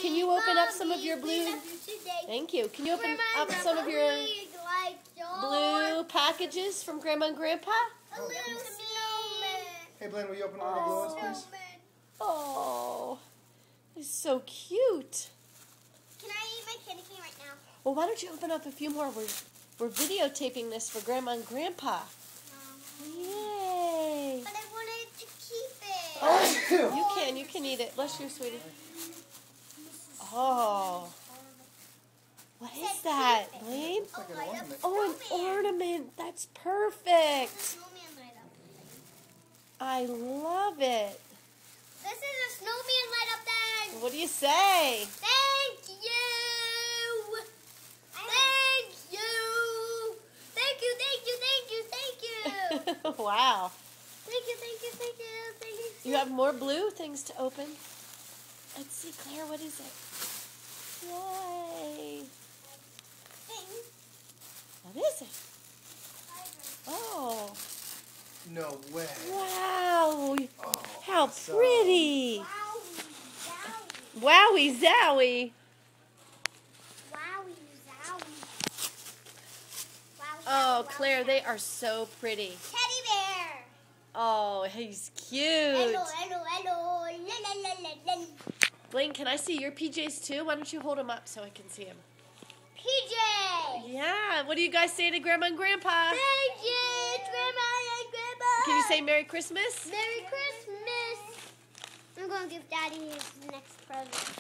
can you open up some of your blue? Thank you. Can you open up some of your blue packages from Grandma and Grandpa? Hey, Blaine, will you open all the blue ones, please? Oh, it's so cute. Can I eat my candy cane right now? Well, why don't you open up a few more? We're videotaping this for Grandma and Grandpa. Yay! But I wanted to keep it. Oh, you can eat it. Bless you, sweetie. Oh, what is that, Blaine? It's like an ornament. Oh, an ornament. That's perfect. I love it. This is a snowman light up thing. What do you say? Thank you. Thank you. Thank you, thank you, thank you, thank you. Wow. Thank you, thank you, thank you, thank you. You have more blue things to open. Let's see, Claire, what is it? Yay. What is it? Oh. No way. Wow. Oh, How awesome. pretty. Wowie, Wowie zowie. wowie, zowie. Oh, Claire, they are so pretty. Teddy bear. Oh, he's cute. Hello, hello, hello. La, la, la, la, la. Blaine, can I see your PJs too? Why don't you hold them up so I can see them? PJ. Yeah. What do you guys say to Grandma and Grandpa? Thank you, Grandma and Grandpa. Can you say Merry Christmas? Merry Christmas. I'm going to give Daddy his next present.